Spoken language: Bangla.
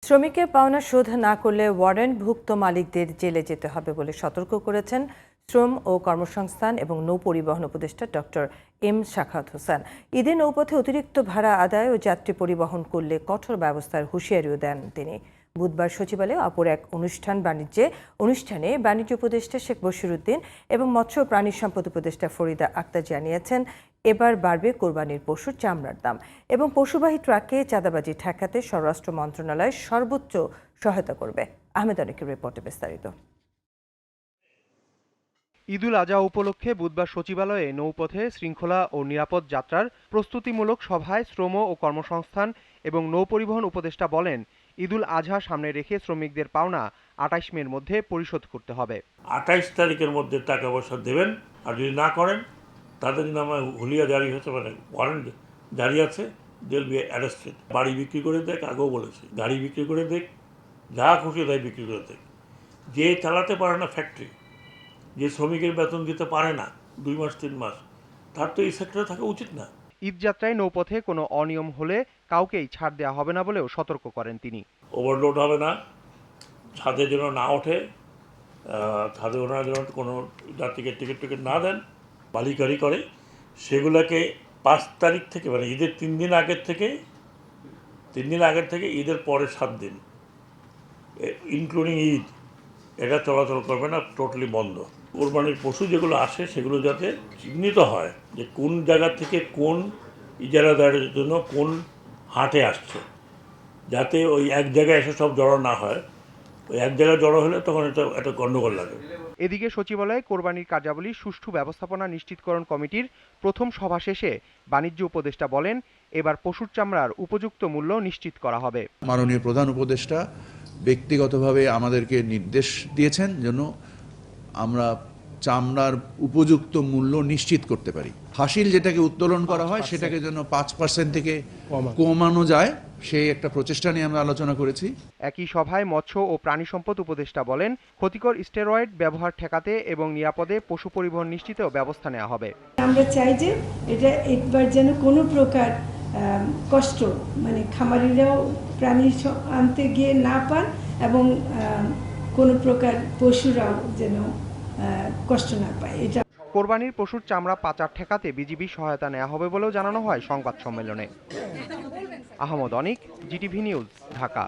শ্রমিকের পাওনা শোধ না করলে ওয়ারেন্টভুক্ত মালিকদের জেলে যেতে হবে বলে সতর্ক করেছেন শ্রম ও কর্মসংস্থান এবং নৌপরিবহন উপদেষ্টা ডক্টর এম সাখাওয়াত হোসেন। ঈদে নৌপথে অতিরিক্ত ভাড়া আদায় ও যাত্রী পরিবহন করলে কঠোর ব্যবস্থার হুঁশিয়ারিও দেন তিনি। বুধবার সচিবালয়ে অপর এক অনুষ্ঠানে বাণিজ্য উপদেষ্টা শেখ বশিরউদ্দিন এবং মৎস্য ও প্রাণী সম্পদ উপদেষ্টা ফরিদা আক্তার জানিয়েছেন, এবার বাড়বে কোরবানির পশুর চামড়ার দাম এবং পশুবাহী ট্রাকে চাঁদাবাজি ঠেকাতে স্বরাষ্ট্র মন্ত্রণালয় সর্বোচ্চ সহায়তা করবে। আহমেদ অনিকের রিপোর্টে বিস্তারিত। ঈদুল আজহা উপলক্ষে বুধবার সচিবালয়ে নৌপথে শৃঙ্খলা ও নিরাপদ যাত্রার প্রস্তুতিমূলক সভায় শ্রম ও কর্মসংস্থান এবং নৌপরিবহন উপদেষ্টা বলেন, ঈদুল আজহা সামনে রেখে শ্রমিকদের পাওনা ২৮ মের মধ্যে পরিশোধ করতে হবে। ২৮ তারিখের মধ্যে টাকা পয়সা দেবেন, আর যদি না করেন তাদের নামে হুলিয়া জারি হতে পারে, ওয়ারেন্ট জারি আছে, দেল বি অ্যারেস্টেড। বাড়ি বিক্রি করে দেখ, আগেও বলেছি, গাড়ি বিক্রি করে দেখ, যা খুশি তাই বিক্রি করে দেখ। যে চালাতে পারে না ফ্যাক্টরি, যে শ্রমিকের বেতন দিতে পারে না ২ মাস ৩ মাস, তার তো এই সেক্টরে থাকা উচিত না। ঈদযাত্রায় নৌপথে কোনো অনিয়ম হলে কাউকেই ছাড় দেওয়া হবে না বলেও সতর্ক করেন তিনি। ওভারলোড হবে না, ছাদে যেন না ওঠে, ছাদে ওনারা যেন কোনো যাত্রীকে টিকিট না দেন, বালিকারি করে, সেগুলোকে ৫ তারিখ থেকে মানে ঈদের ৩ দিন আগের থেকে ঈদের পরে ৭ দিন ইনক্লুডিং ঈদ, এটা চলাচল করবে না, টোটালি বন্ধ। কোরবানির পশু যেগুলো আসে সেগুলো যাতে চিহ্নিত হয় যে কোন জায়গা থেকে কোন ইজারাদারের জন্য কোন হাটে আসছে, যাতে ওই এক জায়গায় এসে সব জড়ো না হয়। ওই এক জায়গায় জড়ো হলে তখন এটা গণ্ডগোল লাগে। এদিকে সচিবালয়ে কোরবানির কার্যাবলী সুষ্ঠু ব্যবস্থাপনা নিশ্চিতকরণ কমিটির প্রথম সভা শেষে বাণিজ্য উপদেষ্টা বলেন, এবার পশুর চামড়ার উপযুক্ত মূল্য নিশ্চিত করা হবে। মাননীয় প্রধান উপদেষ্টা ব্যক্তিগতভাবে আমাদেরকে নির্দেশ দিয়েছেন যেন আমরা চামড়ার উপযুক্ত মূল্য নিশ্চিত করতে পারি। হাসিল যেটাকে উত্তোলন করা হয় সেটাকে যেন ৫% থেকে কমানো যায়, সেই একটা প্রচেষ্টা নিয়ে আমরা আলোচনা করেছি। একই সভায় মৎস্য ও প্রাণী সম্পদ উপদেষ্টা বলেন, ক্ষতিকর স্টেরয়েড ব্যবহার ঠেকাতে এবং নিরাপদে পশু পরিবহন নিশ্চিতেও ব্যবস্থা নেওয়া হবে। আমরা চাই যে এটা একবার যেন কোনো প্রকার কষ্ট মানে খামারিরাও প্রাণী আনতে গিয়ে না পান এবং কোনো প্রকার পশুরাও যেন কষ্ট না পায়। এটা কোরবানির পশুর চামড়া পাচার ঠেকাতে বিজিবি সহায়তা নেওয়া হবে বলেও জানানো হয় সংবাদ সম্মেলনে। আহমদ অনিক, জিটিভি নিউজ, ঢাকা।